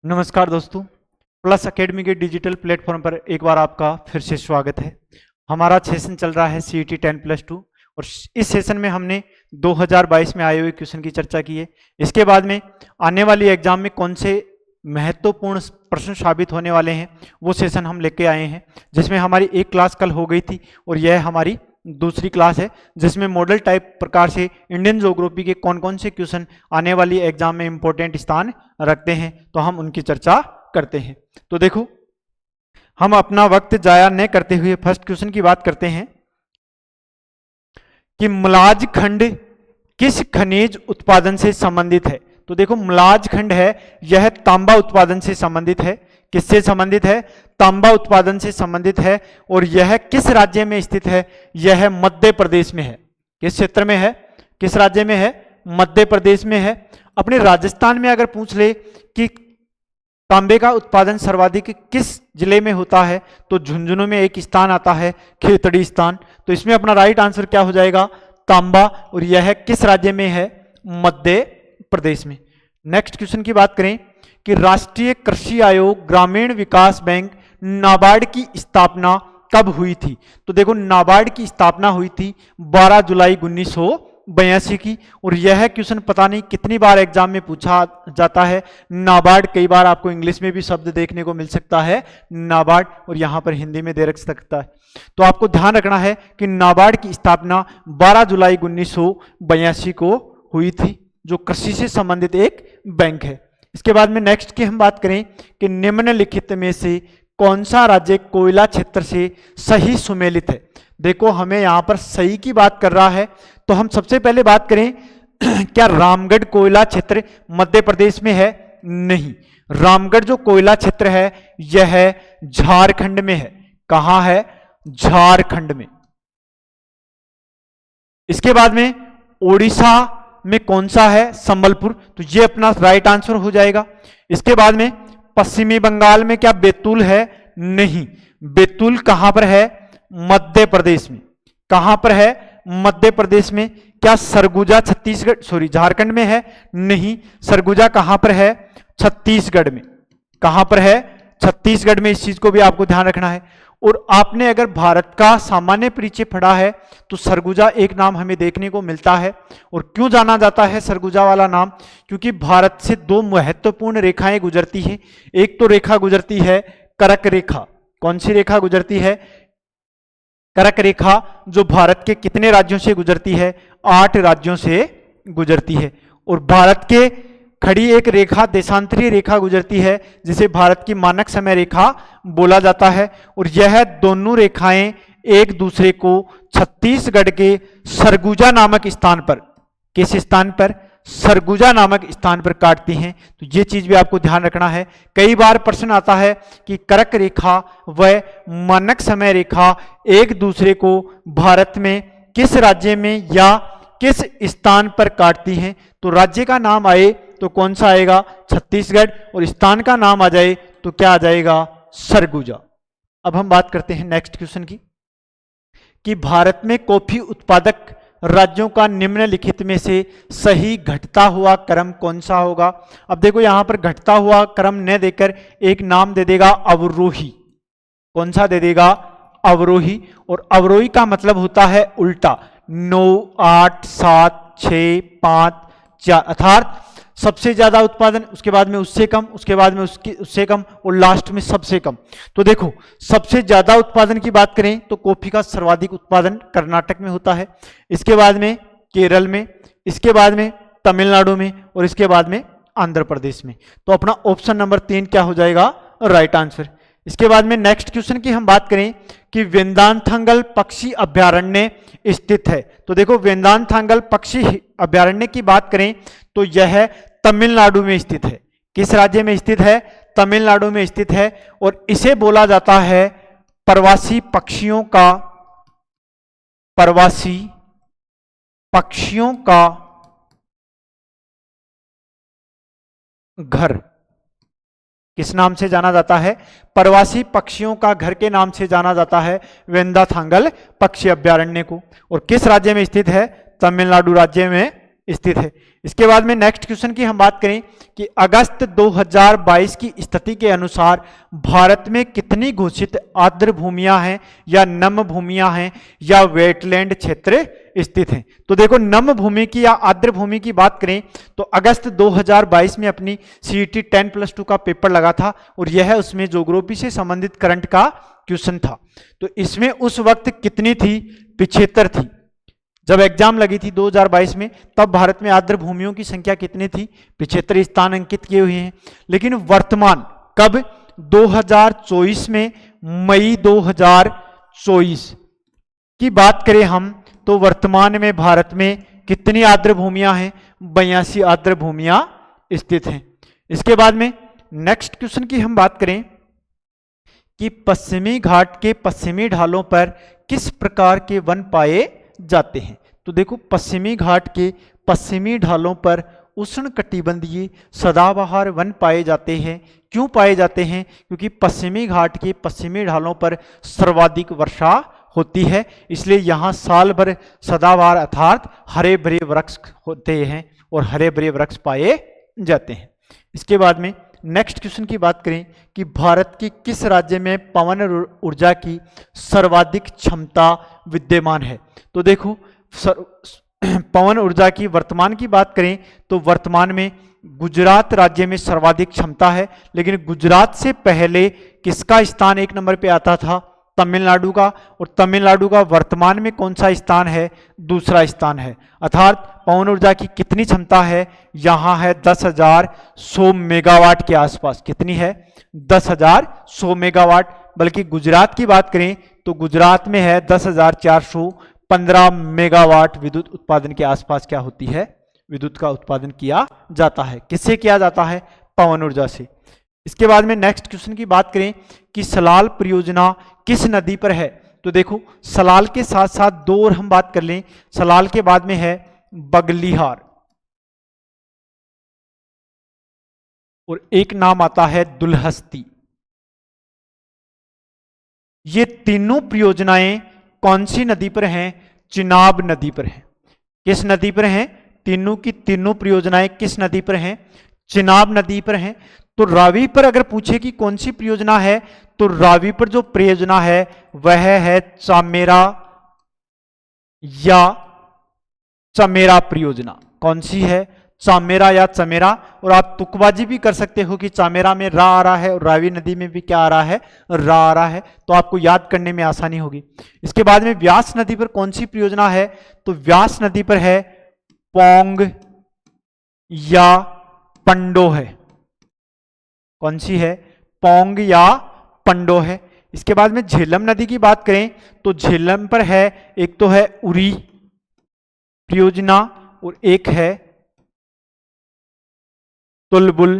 नमस्कार दोस्तों, plus academy के डिजिटल प्लेटफॉर्म पर एक बार आपका फिर से स्वागत है। हमारा सेशन चल रहा है CET 10+2 और इस सेशन में हमने 2022 में आए हुए क्वेश्चन की चर्चा की है। इसके बाद में आने वाली एग्जाम में कौन से महत्वपूर्ण प्रश्न साबित होने वाले हैं वो सेशन हम लेके आए हैं, जिसमें हमारी एक क्लास कल हो गई थी और यह हमारी दूसरी क्लास है, जिसमें मॉडल टाइप प्रकार से इंडियन ज्योग्राफी के कौन कौन से क्वेश्चन आने वाली एग्जाम में इंपॉर्टेंट स्थान रखते हैं, तो हम उनकी चर्चा करते हैं। तो देखो, हम अपना वक्त जाया न करते हुए फर्स्ट क्वेश्चन की बात करते हैं कि मलाज खंड किस खनिज उत्पादन से संबंधित है। तो देखो, मलाज खंड है यह तांबा उत्पादन से संबंधित है। किससे संबंधित है? तांबा उत्पादन से संबंधित है। और यह किस राज्य में स्थित है? यह मध्य प्रदेश में है। किस क्षेत्र में है? किस राज्य में है? मध्य प्रदेश में है। अपने राजस्थान में अगर पूछ ले कि तांबे का उत्पादन सर्वाधिक किस जिले में होता है, तो झुंझुनू में एक स्थान आता है, खेतड़ी स्थान। तो इसमें अपना राइट आंसर क्या हो जाएगा? तांबा। और यह किस राज्य में है? मध्य प्रदेश में। नेक्स्ट क्वेश्चन की बात करें कि राष्ट्रीय कृषि आयोग ग्रामीण विकास बैंक नाबार्ड की स्थापना कब हुई थी। तो देखो, नाबार्ड की स्थापना हुई थी 12 जुलाई 1982 की। और यह क्वेश्चन पता नहीं कितनी बार एग्जाम में पूछा जाता है। नाबार्ड, कई बार आपको इंग्लिश में भी शब्द देखने को मिल सकता है नाबार्ड, और यहां पर हिंदी में दे रख सकता है। तो आपको ध्यान रखना है कि नाबार्ड की स्थापना 12 जुलाई 1982 को हुई थी, जो कृषि से संबंधित एक बैंक है। इसके बाद में नेक्स्ट की हम बात करें कि निम्नलिखित में से कौन सा राज्य कोयला क्षेत्र से सही सुमेलित है। देखो, हमें यहां पर सही की बात कर रहा है, तो हम सबसे पहले बात करें क्या रामगढ़ कोयला क्षेत्र मध्य प्रदेश में है? नहीं, रामगढ़ जो कोयला क्षेत्र है यह झारखंड में है। कहां है? झारखंड में। इसके बाद में ओडिशा में कौन सा है? संबलपुर। तो ये अपना राइट आंसर हो जाएगा। इसके बाद में पश्चिमी बंगाल में क्या बैतूल है? नहीं, बैतूल कहां पर है? मध्य प्रदेश में। कहां पर है? मध्य प्रदेश में। क्या सरगुजा झारखंड में है? नहीं, सरगुजा कहां पर है? छत्तीसगढ़ में। कहां पर है? छत्तीसगढ़ में। इस चीज को भी आपको ध्यान रखना है। और आपने अगर भारत का सामान्य परिचय पढ़ा है तो सरगुजा एक नाम हमें देखने को मिलता है। और क्यों जाना जाता है सरगुजा वाला नाम? क्योंकि भारत से दो महत्वपूर्ण रेखाएं गुजरती हैं। एक तो रेखा गुजरती है करक रेखा। कौन सी रेखा गुजरती है? करक रेखा, जो भारत के कितने राज्यों से गुजरती है? 8 राज्यों से गुजरती है। और भारत के खड़ी एक रेखा, देशांतरीय रेखा गुजरती है, जिसे भारत की मानक समय रेखा बोला जाता है। और यह दोनों रेखाएं एक दूसरे को छत्तीसगढ़ के सरगुजा नामक स्थान पर, किस स्थान पर? सरगुजा नामक स्थान पर काटती हैं। तो ये चीज भी आपको ध्यान रखना है। कई बार प्रश्न आता है कि करक रेखा व मानक समय रेखा एक दूसरे को भारत में किस राज्य में या किस स्थान पर काटती हैं। तो राज्य का नाम आए तो कौन सा आएगा? छत्तीसगढ़। और स्थान का नाम आ जाए तो क्या आ जाएगा? सरगुजा। अब हम बात करते हैं नेक्स्ट क्वेश्चन की कि भारत में कॉफी उत्पादक राज्यों का निम्नलिखित में से सही घटता हुआ क्रम कौन सा होगा। अब देखो, यहां पर घटता हुआ क्रम न देकर एक नाम दे देगा अवरोही। कौन सा दे देगा? अवरोही। और अवरोही का मतलब होता है उल्टा। 9, 8, 7, 6, 5, 4, अर्थात सबसे ज्यादा उत्पादन, उसके बाद में उससे कम, उसके बाद में उससे कम, और लास्ट में सबसे कम। तो देखो, सबसे ज्यादा उत्पादन की बात करें तो कॉफी का सर्वाधिक उत्पादन कर्नाटक में होता है। इसके बाद में केरल में, इसके बाद में तमिलनाडु में, और इसके बाद में आंध्र प्रदेश में। तो अपना ऑप्शन नंबर 3 क्या हो जाएगा? Right answer. इसके बाद में नेक्स्ट क्वेश्चन की हम बात करें कि वेदांथंगल पक्षी अभ्यारण्य स्थित है। तो देखो, वेदांथंगल पक्षी अभ्यारण्य की बात करें तो यह तमिलनाडु में स्थित है। किस राज्य में स्थित है? तमिलनाडु में स्थित है। और इसे बोला जाता है प्रवासी पक्षियों का घर। किस नाम से जाना जाता है? प्रवासी पक्षियों का घर के नाम से जाना जाता है वेदांथंगल पक्षी अभ्यारण्य को। और किस राज्य में स्थित है? तमिलनाडु राज्य में स्थित है। इसके बाद में नेक्स्ट क्वेश्चन की हम बात करें कि अगस्त 2022 की स्थिति के अनुसार भारत में कितनी घोषित आर्द्र भूमियां हैं या नम भूमियां हैं या वेटलैंड क्षेत्र स्थित हैं। तो देखो नम भूमि की या आर्द्र भूमि की बात करें तो अगस्त 2022 में अपनी CET 10+2 का पेपर लगा था और यह उसमें ज्योग्राफी से संबंधित करंट का क्वेश्चन था। तो इसमें उस वक्त कितनी थी? 75 थी। जब एग्जाम लगी थी 2022 में तब भारत में आर्द्र भूमियों की संख्या कितनी थी? 75 स्थान अंकित किए हुए हैं। लेकिन वर्तमान कब? 2024 में, मई 2024 की बात करें हम तो वर्तमान में भारत में कितनी आर्द्र भूमियां हैं? 82 आर्द्र भूमियां स्थित हैं। इसके बाद में नेक्स्ट क्वेश्चन की हम बात करें कि पश्चिमी घाट के पश्चिमी ढालों पर किस प्रकार के वन पाए जाते हैं। तो देखो पश्चिमी घाट के पश्चिमी ढालों पर उष्णकटिबंधीय सदाबहार वन पाए जाते हैं। क्यों पाए जाते हैं? क्योंकि पश्चिमी घाट के पश्चिमी ढालों पर सर्वाधिक वर्षा होती है, इसलिए यहाँ साल भर सदाबहार अर्थात हरे भरे वृक्ष होते हैं और हरे भरे वृक्ष पाए जाते हैं। इसके बाद में नेक्स्ट क्वेश्चन की बात करें कि भारत के किस राज्य में पवन ऊर्जा की सर्वाधिक क्षमता विद्यमान है। तो देखो पवन ऊर्जा की वर्तमान की बात करें तो वर्तमान में गुजरात राज्य में सर्वाधिक क्षमता है, लेकिन गुजरात से पहले किसका स्थान 1 नंबर पे आता था? तमिलनाडु का। और तमिलनाडु का वर्तमान में कौन सा स्थान है? दूसरा स्थान है। अर्थात पवन ऊर्जा की कितनी क्षमता है? यहां है 10,100 मेगावाट के आसपास। कितनी है? 10,100 मेगावाट। बल्कि गुजरात की बात करें तो गुजरात में है 10,415 मेगावाट विद्युत उत्पादन के आसपास क्या होती है? विद्युत का उत्पादन किया जाता है। किससे किया जाता है? पवन ऊर्जा से। इसके बाद में नेक्स्ट क्वेश्चन की बात करें कि सलाल परियोजना किस नदी पर है। तो देखो सलाल के साथ साथ दो और हम बात कर लें। सलाल के बाद में है बगलिहार और एक नाम आता है दुलहस्ती। ये तीनों परियोजनाएं कौन सी नदी पर हैं? चिनाब नदी पर हैं। किस नदी पर हैं? तीनों की तीनों परियोजनाएं किस नदी पर हैं? चिनाब नदी पर हैं। तो रावी पर अगर पूछे कि कौन सी परियोजना है तो रावी पर जो परियोजना है वह है चामेरा या चमेरा परियोजना। कौन सी है? चामेरा या चमेरा। और आप तुकबाजी भी कर सकते हो कि चामेरा में रा आ रहा है और रावी नदी में भी क्या आ रहा है? रा आ रहा है, तो आपको याद करने में आसानी होगी। इसके बाद में व्यास नदी पर कौन सी परियोजना है? तो व्यास नदी पर है पोंग या पंडो है। कौन सी है? पोंग या पंडो है। इसके बाद में झेलम नदी की बात करें तो झेलम पर है एक तो है उरी परियोजना और एक है तुलबुल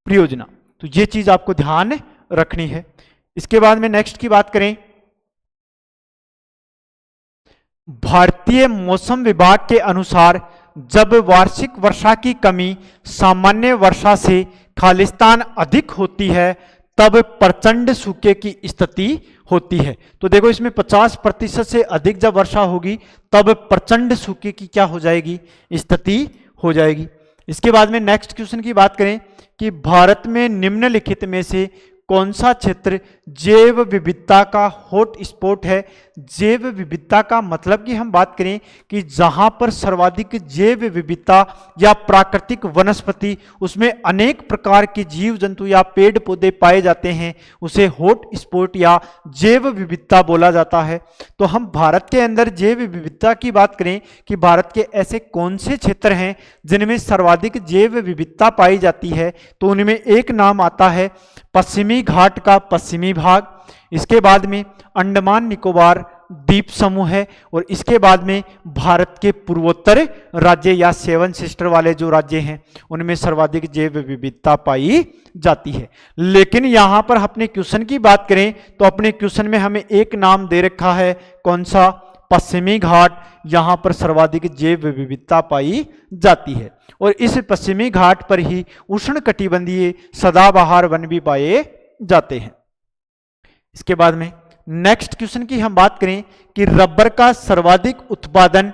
परियोजना। तो ये चीज आपको ध्यान रखनी है। इसके बाद में नेक्स्ट की बात करें, भारतीय मौसम विभाग के अनुसार जब वार्षिक वर्षा की कमी सामान्य वर्षा से खालिस्तान अधिक होती है तब प्रचंड सूखे की स्थिति होती है। तो देखो इसमें 50% से अधिक जब वर्षा होगी तब प्रचंड सूखे की क्या हो जाएगी? स्थिति हो जाएगी। इसके बाद में नेक्स्ट क्वेश्चन की बात करें कि भारत में निम्नलिखित में से कौन सा क्षेत्र जैव विविधता का हॉट स्पॉट है। जैव विविधता का मतलब कि हम बात करें कि जहां पर सर्वाधिक जैव विविधता या प्राकृतिक वनस्पति उसमें अनेक प्रकार के जीव जंतु या पेड़ पौधे पाए जाते हैं उसे हॉट स्पॉट या जैव विविधता बोला जाता है। तो हम भारत के अंदर जैव विविधता की बात करें कि भारत के ऐसे कौन से क्षेत्र हैं जिनमें सर्वाधिक जैव विविधता पाई जाती है, तो उनमें एक नाम आता है पश्चिमी घाट का पश्चिमी भाग। इसके बाद में अंडमान निकोबार द्वीप समूह है और इसके बाद में भारत के पूर्वोत्तर राज्य या 7 सिस्टर वाले जो राज्य हैं उनमें सर्वाधिक जैव विविधता पाई जाती है। लेकिन यहां पर अपने क्वेश्चन की बात करें तो अपने क्वेश्चन में हमें एक नाम दे रखा है, कौन सा? पश्चिमी घाट। यहां पर सर्वाधिक जैव विविधता पाई जाती है और इस पश्चिमी घाट पर ही उष्णकटिबंधीय सदाबहार वन भी पाए जाते हैं। इसके बाद में नेक्स्ट क्वेश्चन की हम बात करें कि रबर का सर्वाधिक उत्पादन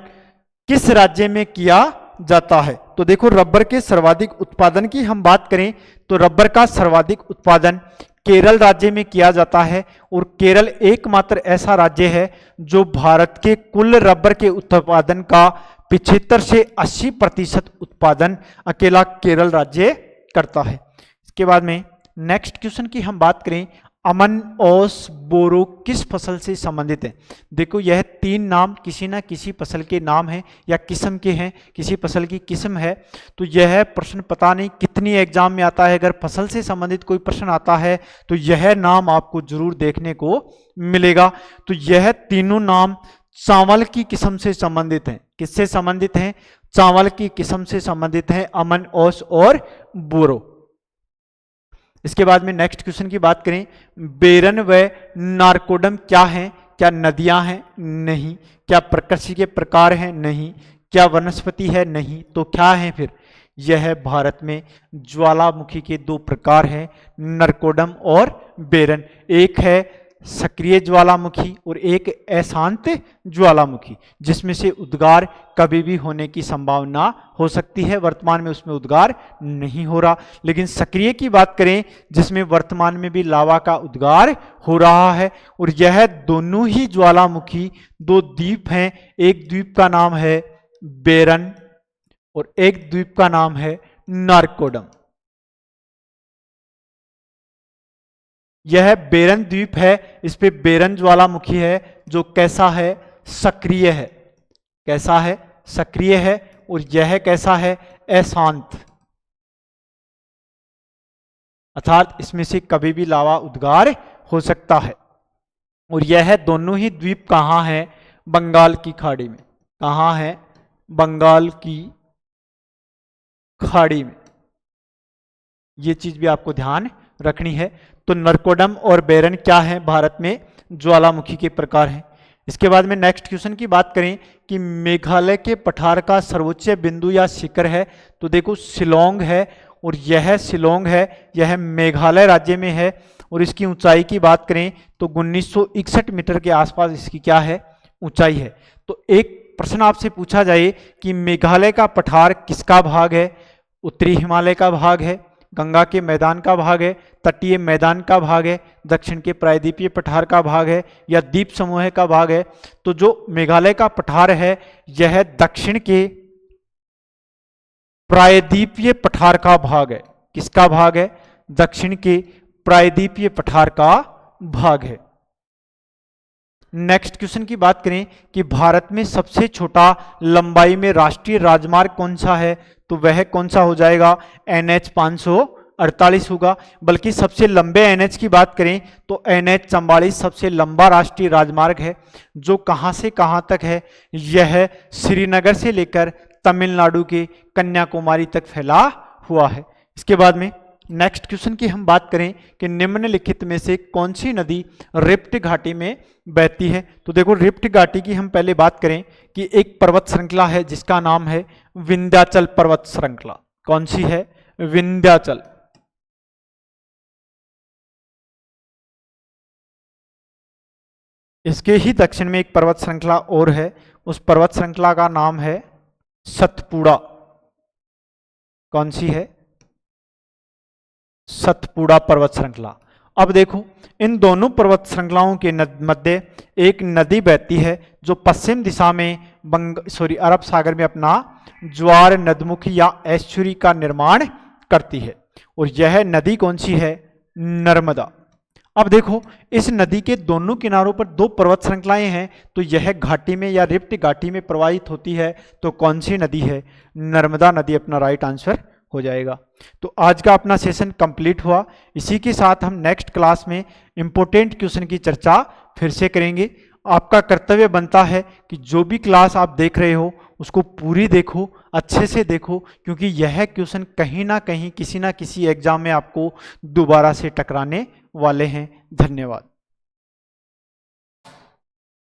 किस राज्य में किया जाता है। तो देखो रबर के सर्वाधिक उत्पादन की हम बात करें तो रबर का सर्वाधिक उत्पादन केरल राज्य में किया जाता है और केरल एकमात्र ऐसा राज्य है जो भारत के कुल रबर के उत्पादन का 75 से 80% उत्पादन अकेला केरल राज्य करता है। इसके बाद में नेक्स्ट क्वेश्चन की हम बात करें, अमन, ओस, बोरो किस फसल से संबंधित है? देखो यह तीन नाम किसी ना किसी फसल के नाम हैं या किस्म के हैं, किसी फसल की किस्म है। तो यह प्रश्न पता नहीं कितनी एग्जाम में आता है, अगर फसल से संबंधित कोई प्रश्न आता है तो यह नाम आपको जरूर देखने को मिलेगा। तो यह तीनों नाम चावल की किस्म से संबंधित हैं। किससे संबंधित हैं? चावल की किस्म से संबंधित हैं, अमन, ओस और बोरो। इसके बाद में नेक्स्ट क्वेश्चन की बात करें, बेरन व नारकोडम क्या हैं? क्या नदियां हैं? नहीं। क्या प्रकृति के प्रकार हैं? नहीं। क्या वनस्पति है? नहीं। तो क्या है फिर? यह भारत में ज्वालामुखी के दो प्रकार हैं, नारकोडम और बेरन। एक है सक्रिय ज्वालामुखी और एक अशांत ज्वालामुखी, जिसमें से उद्गार कभी भी होने की संभावना हो सकती है। वर्तमान में उसमें उद्गार नहीं हो रहा, लेकिन सक्रिय की बात करें जिसमें वर्तमान में भी लावा का उद्गार हो रहा है। और यह दोनों ही ज्वालामुखी दो द्वीप हैं, एक द्वीप का नाम है बेरन और एक द्वीप का नाम है नारकोडम। यह बेरन द्वीप है, इस पे बेरन ज्वालामुखी है जो कैसा है? सक्रिय है। कैसा है? सक्रिय है। और यह कैसा है? अशांत, अर्थात इसमें से कभी भी लावा उद्गार हो सकता है। और यह दोनों ही द्वीप कहां है? बंगाल की खाड़ी में। कहां है? बंगाल की खाड़ी में। यह चीज भी आपको ध्यान रखनी है। तो नारकोडम और बेरन क्या है? भारत में ज्वालामुखी के प्रकार हैं। इसके बाद में नेक्स्ट क्वेश्चन की बात करें कि मेघालय के पठार का सर्वोच्च बिंदु या शिखर है, तो देखो शिलोंग है। और यह शिलोंग है, यह मेघालय राज्य में है। और इसकी ऊंचाई की बात करें तो 1961 मीटर के आसपास इसकी क्या है? ऊंचाई है। तो एक प्रश्न आपसे पूछा जाए कि मेघालय का पठार किसका भाग है? उत्तरी हिमालय का भाग है, गंगा के मैदान का भाग है, तटीय मैदान का भाग है, दक्षिण के प्रायद्वीपीय पठार का भाग है, या द्वीप समूह का भाग है? तो जो मेघालय का पठार है यह दक्षिण के प्रायद्वीपीय पठार का भाग है। किसका भाग है? दक्षिण के प्रायद्वीपीय पठार का भाग है। नेक्स्ट क्वेश्चन की बात करें कि भारत में सबसे छोटा लंबाई में राष्ट्रीय राजमार्ग कौन सा है, तो वह कौन सा हो जाएगा? NH 548 होगा। बल्कि सबसे लंबे NH की बात करें तो NH 44 सबसे लंबा राष्ट्रीय राजमार्ग है, जो कहां से कहां तक है? यह श्रीनगर से लेकर तमिलनाडु के कन्याकुमारी तक फैला हुआ है। इसके बाद में नेक्स्ट क्वेश्चन की हम बात करें कि निम्नलिखित में से कौन सी नदी रिफ्ट घाटी में बहती है? तो देखो रिफ्ट घाटी की हम पहले बात करें कि एक पर्वत श्रृंखला है जिसका नाम है विंध्याचल पर्वत श्रृंखला। कौन सी है? विंध्याचल। इसके ही दक्षिण में एक पर्वत श्रृंखला और है, उस पर्वत श्रृंखला का नाम है सतपुड़ा। कौन सी है? सतपुड़ा पर्वत श्रृंखला। अब देखो इन दोनों पर्वत श्रृंखलाओं के मध्य एक नदी बहती है जो पश्चिम दिशा में अरब सागर में अपना ज्वार नदमुखी या एस्चुरी का निर्माण करती है। और यह नदी कौन सी है? नर्मदा। अब देखो इस नदी के दोनों किनारों पर दो पर्वत श्रृंखलाएं हैं, तो यह घाटी में या रिफ्ट घाटी में प्रवाहित होती है। तो कौन सी नदी है? नर्मदा नदी अपना राइट आंसर हो जाएगा। तो आज का अपना सेशन कंप्लीट हुआ। इसी के साथ हम नेक्स्ट क्लास में इंपॉर्टेंट क्वेश्चन की चर्चा फिर से करेंगे। आपका कर्तव्य बनता है कि जो भी क्लास आप देख रहे हो उसको पूरी देखो, अच्छे से देखो, क्योंकि यह क्वेश्चन कहीं ना कहीं किसी ना किसी एग्जाम में आपको दोबारा से टकराने वाले हैं। धन्यवाद।